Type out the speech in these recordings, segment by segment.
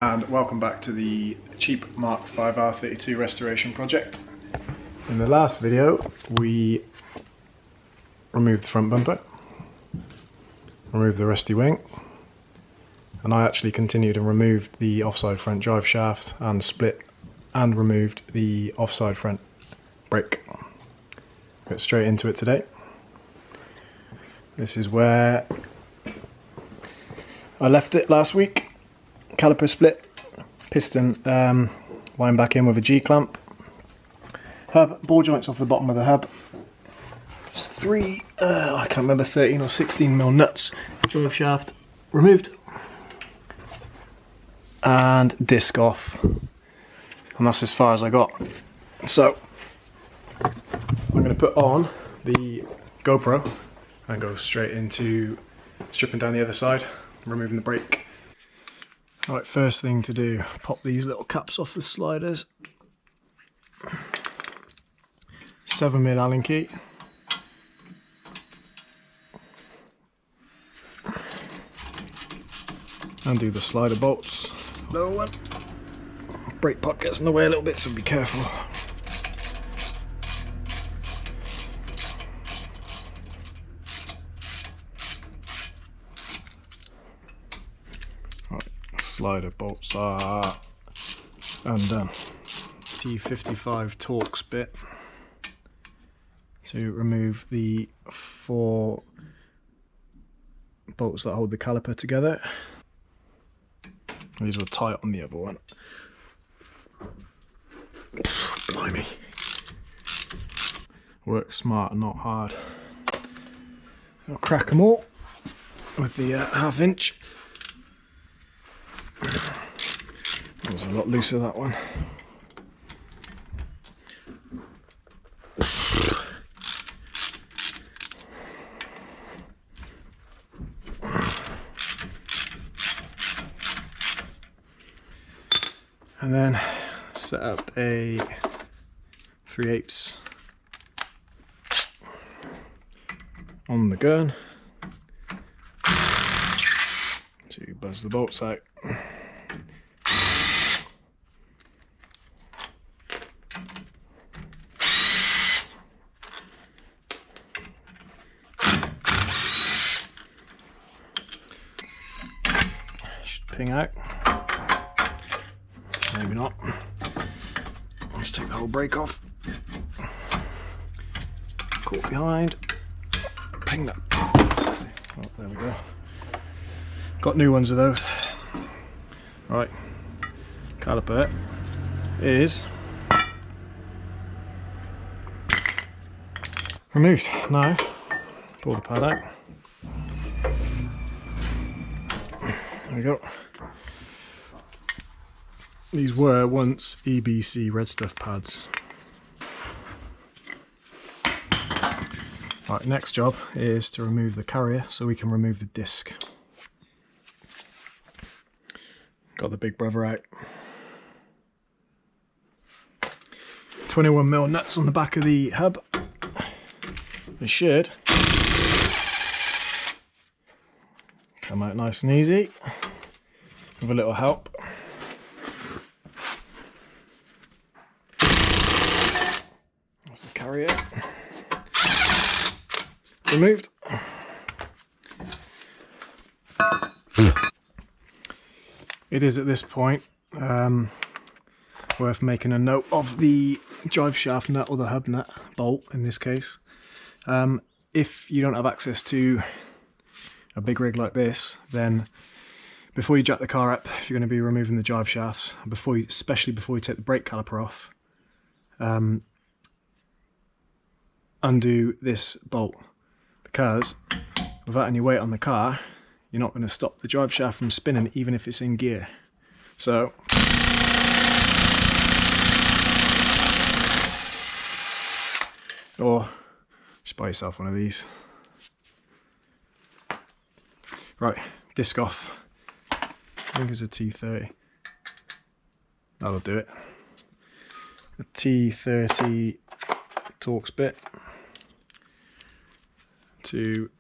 And welcome back to the cheap Mark V R32 restoration project. In the last video we removed the front bumper, removed the rusty wing, and I actually continued and removed the offside front drive shaft and split and removed the offside front brake. Get straight into it today. This is where I left it last week. Caliper split, piston wind back in with a G-clamp, hub, ball joints off the bottom of the hub, just three, I can't remember, 13 or 16mm nuts, drive shaft removed, and disc off, and that's as far as I got. So I'm going to put on the GoPro and go straight into stripping down the other side, removing the brake. Right, first thing to do, pop these little caps off the sliders. 7mm Allen key. Undo the slider bolts. Lower one. Brake pot gets in the way a little bit, so be careful. Slider bolts are undone. T55 Torx bit to remove the 4 bolts that hold the caliper together. These were tight on the other one. Blimey. Work smart, not hard. I'll crack them all with the 1/2 inch. That was a lot looser, that one. And then set up a 3/8 on the gun to buzz the bolts out. Ping out. Maybe not. Let's take the whole brake off. Caught behind. Ping that. Oh, there we go. Got new ones of those. Right. Caliper is removed. Now, pull the pad out. There we go. These were once EBC red stuff pads. Right, next job is to remove the carrier so we can remove the disc. Got the big brother out. 21mm nuts on the back of the hub. They should come out nice and easy with a little help. That's the carrier removed. It is at this point worth making a note of the drive shaft nut, or the hub nut bolt in this case. If you don't have access to a big rig like this, then before you jack the car up, if you're going to be removing the drive shafts, especially before you take the brake caliper off, undo this bolt, because without any weight on the car, you're not going to stop the drive shaft from spinning even if it's in gear. So or just buy yourself one of these. Right, disc off. I think it's a T30. That'll do it. A T30 Torx bit to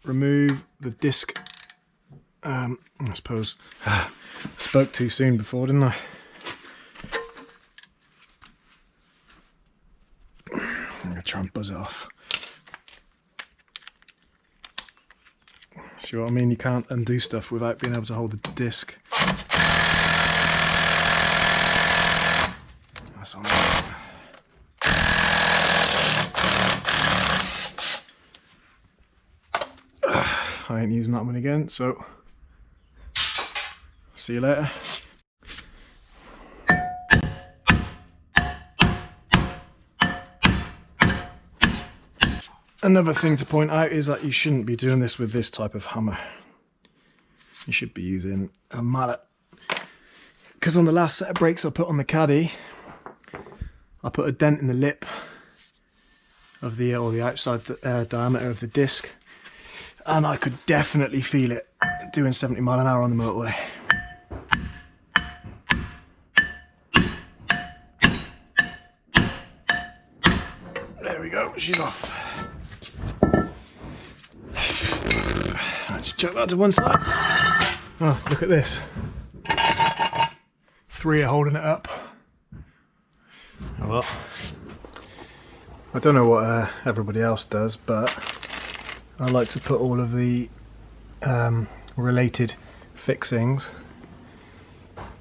remove the disc I suppose I spoke too soon before, didn't I? I'm going to try and buzz it off. See what I mean? You can't undo stuff without being able to hold the disc. That's on there. I ain't using that one again, so see you later. Another thing to point out is that you shouldn't be doing this with this type of hammer. You should be using a mallet. Because on the last set of brakes I put on the caddy, I put a dent in the lip of the, or the outside diameter of the disc, and I could definitely feel it doing 70 mile an hour on the motorway. There we go, she's off. Just chuck that to one side. Oh, look at this. 3 are holding it up. Oh well. I don't know what everybody else does, but I like to put all of the related fixings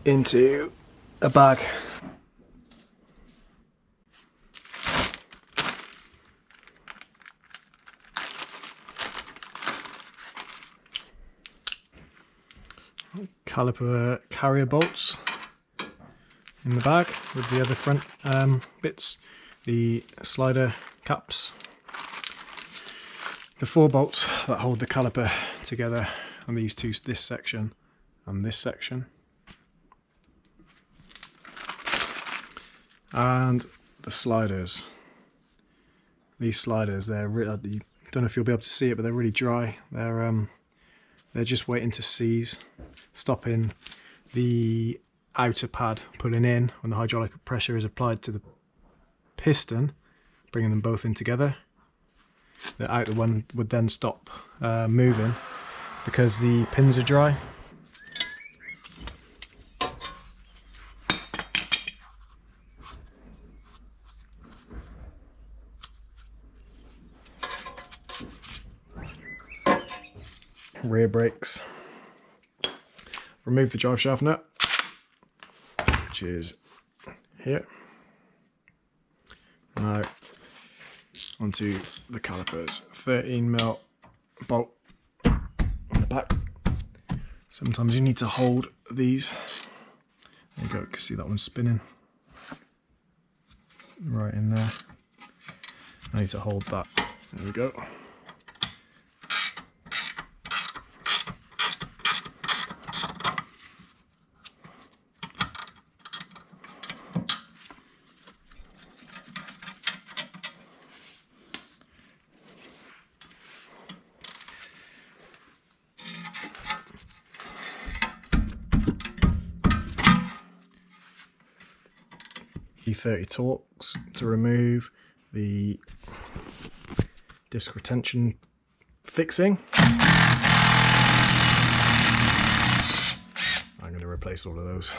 into a bag. Caliper carrier bolts in the bag with the other front bits, the slider caps, the 4 bolts that hold the caliper together on these two, this section and this section, and the sliders. These sliders, they're really, I don't know if you'll be able to see it, but they're really dry. They're just waiting to seize, stopping the outer pad pulling in when the hydraulic pressure is applied to the piston, bringing them both in together. The outer one would then stop moving because the pins are dry. Rear brakes. Remove the drive shaft nut, which is here. Now onto the calipers. 13mm bolt on the back. Sometimes you need to hold these. There you go, you can see that one's spinning right in there. I need to hold that. There we go. E30 Torx to remove the disc retention fixing. I'm going to replace all of those.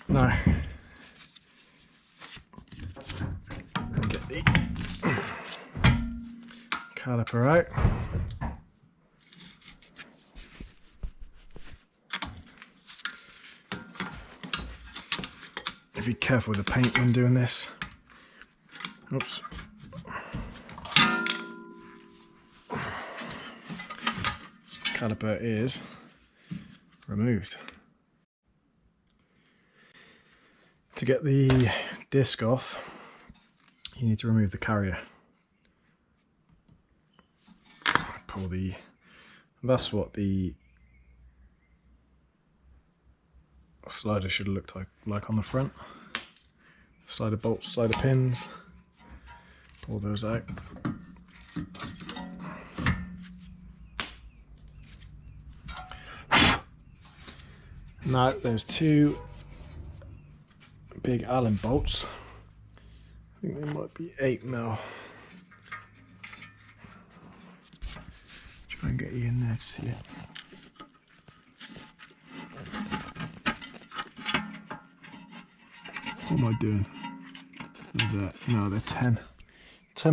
Now, get the caliper out. Be careful with the paint when doing this. Oops. Caliper is removed. To get the disc off, you need to remove the carrier. Pull the, that's what the slider should have looked like on the front. Slider bolts, slider pins, pull those out. Now there's 2 big Allen bolts. I think they might be 8mm. Let's see it. What am I doing? No, they're 10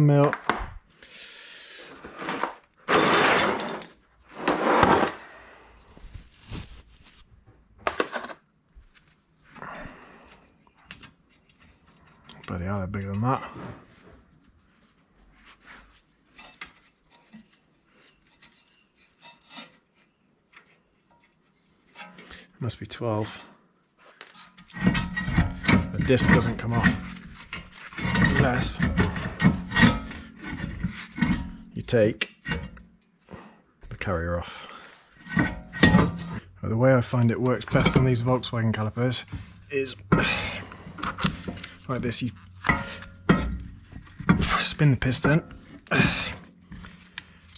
mil. Bloody hell, they're bigger than that. Must be 12. The disc doesn't come off unless you take the carrier off. The way I find it works best on these Volkswagen calipers is like this. You spin the piston,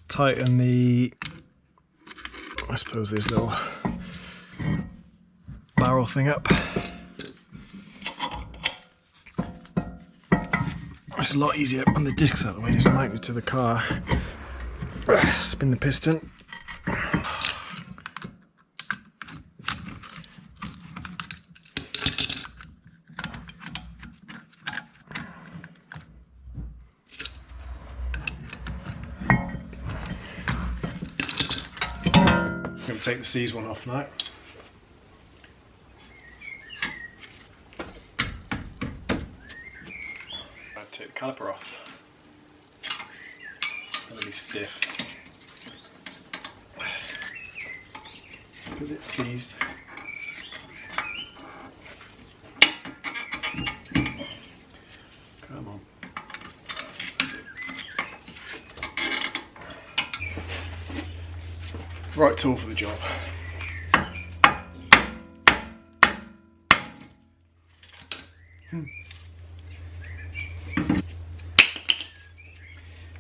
tighten the, I suppose, this little barrel thing up. It's a lot easier when the disc's out of the way and it's mounted to the car. Spin the piston. I'm going to take the C's one off now. Take the caliper off. It's going to be stiff because it's seized. Come on. Right tool for the job.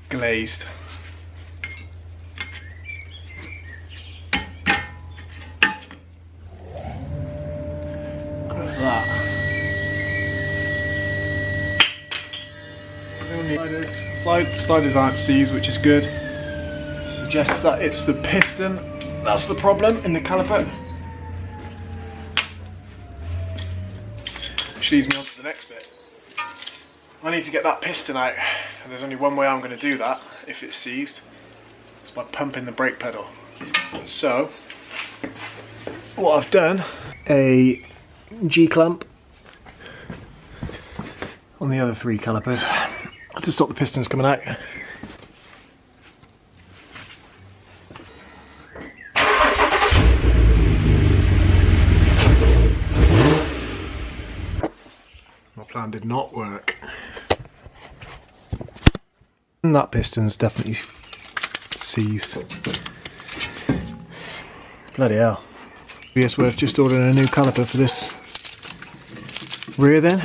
Glazed. Look at that. Sliders aren't seized, which is good. Suggests that it's the piston that's the problem in the caliper. Which leads me on to the next bit. I need to get that piston out, and there's only one way I'm going to do that if it's seized. It's by pumping the brake pedal. So, what I've done, a G-clamp on the other 3 calipers to stop the pistons coming out. My plan did not work. And that piston's definitely seized. Bloody hell. Maybe it's worth just ordering a new caliper for this rear then.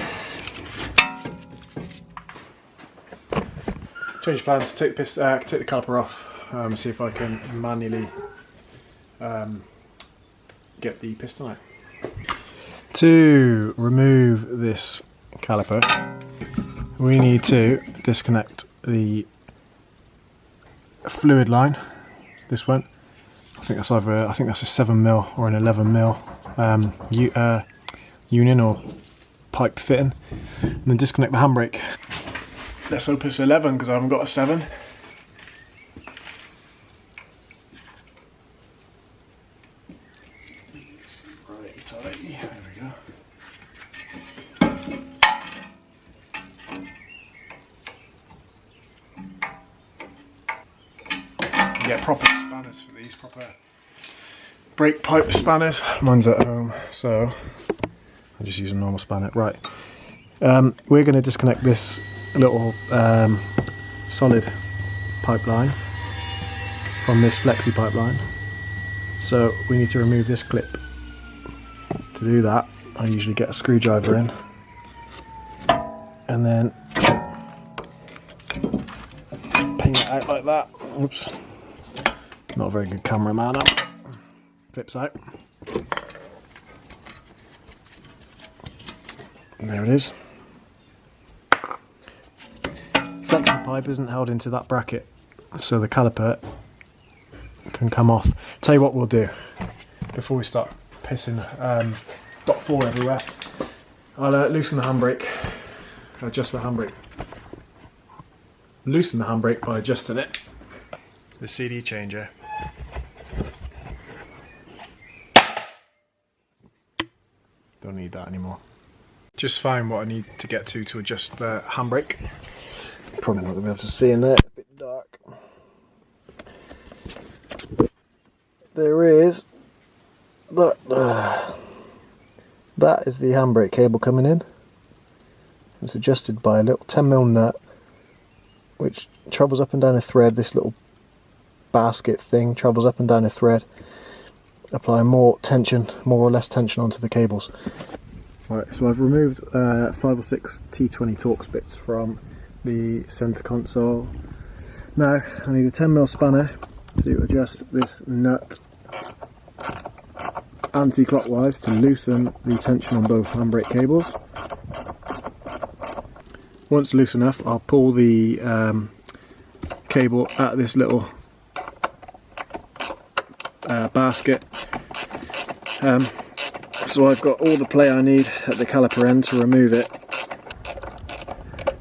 Change plans, take the caliper off, see if I can manually get the piston out. To remove this caliper, we need to disconnect the fluid line. This one, I think that's either a 7mm or an 11mm union or pipe fitting, and then disconnect the handbrake. Let's hope it's 11 because I haven't got a 7. Right, tight. There we go. Get proper spanners for these, proper brake pipe spanners. Mine's at home, so I just use a normal spanner. Right, we're going to disconnect this little solid pipeline from this flexi pipeline. So we need to remove this clip. To do that, I usually get a screwdriver in, and then ping it out like that. Oops. Not a very good cameraman. Flips out. And there it is. Flexi pipe isn't held into that bracket, so the caliper can come off. Tell you what we'll do before we start pissing .4 everywhere. I'll loosen the handbrake, adjust the handbrake. Loosen the handbrake by adjusting it. The CD changer. Don't need that anymore. Just find what I need to get to adjust the handbrake. Probably not going to be able to see in there, a bit dark. There is that is the handbrake cable coming in. It's adjusted by a little 10mm nut which travels up and down a thread. This little basket thing travels up and down a thread, applying more or less tension onto the cables. Right, so I've removed 5 or 6 T20 Torx bits from the centre console. Now I need a 10mm spanner to adjust this nut anti-clockwise to loosen the tension on both handbrake cables. Once loose enough, I'll pull the cable out of this little basket. So I've got all the play I need at the caliper end to remove it.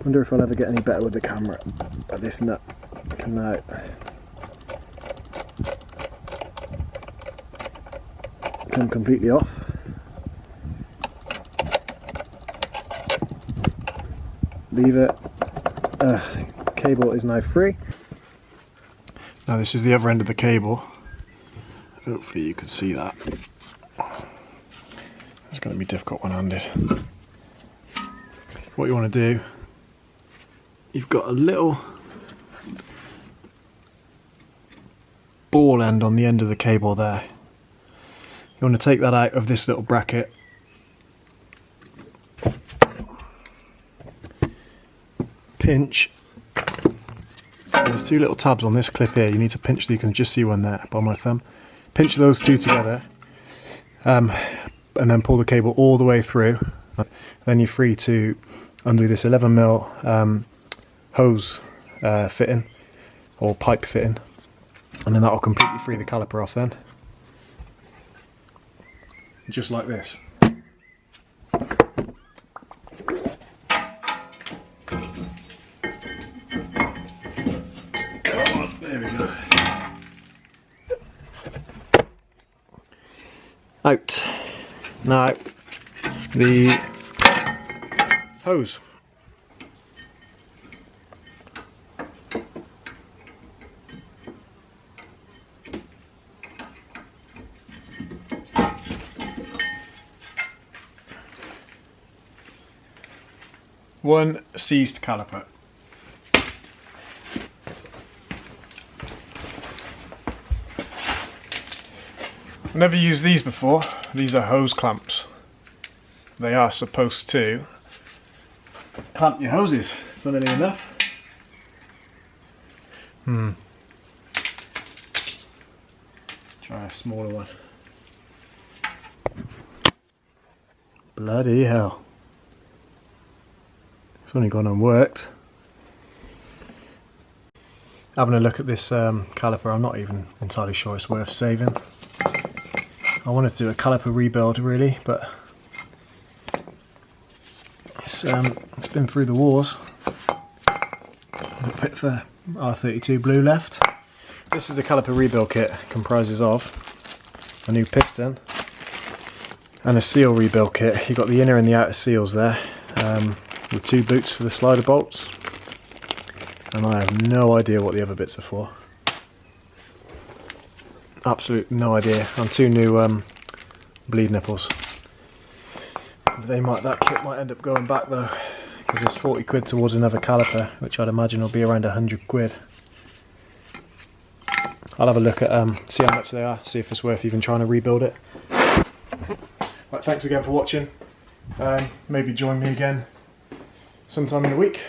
Wonder if I'll ever get any better with the camera at this nut coming out. Come completely off. Leave it. Cable is now free. Now this is the other end of the cable. Hopefully you can see that. It's going to be difficult one-handed. What you want to do, you've got a little ball end on the end of the cable there. You want to take that out of this little bracket. Pinch. There's 2 little tabs on this clip here. You need to pinch, you can just see one there by my thumb. Pinch those 2 together, and then pull the cable all the way through. Then you're free to undo this 11mm hose fitting, or pipe fitting, and then that will completely free the caliper off then. Just like this. There we go. Out. Now, the hose. One seized caliper. I've never used these before. These are hose clamps. They are supposed to clamp your hoses, funnily enough. Try a smaller one. Bloody hell. It's only gone and worked. Having a look at this caliper, I'm not even entirely sure it's worth saving. I wanted to do a caliper rebuild really, but it's been through the wars. A bit for R32 blue left. This is the caliper rebuild kit. It comprises of a new piston and a seal rebuild kit. You've got the inner and the outer seals there, with 2 boots for the slider bolts, and I have no idea what the other bits are for. Absolute no idea. And 2 new bleed nipples. That kit might end up going back though, because there's 40 quid towards another caliper, which I'd imagine will be around 100 quid. I'll have a look at see how much they are, see if it's worth even trying to rebuild it. Right, thanks again for watching. Maybe join me again sometime in the week.